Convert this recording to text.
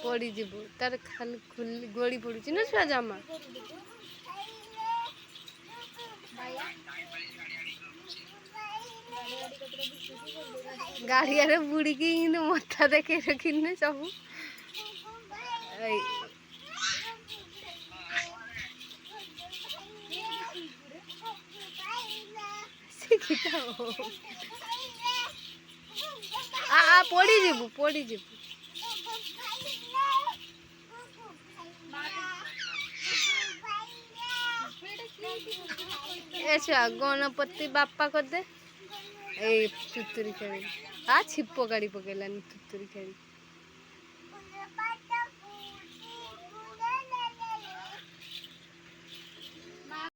पड़ी जीवु तार खाली खुली गोड़ी पड़ुची ना छुआ जामा गाड़िया बुड़ी की मथा देखे रखी सब पड़ी जीवु पड़ी जीवु ऐसा गणपति बापा कर दे ए तुतुरी खेली आ छिप गाड़ी पकेलानी तुतुरी खेली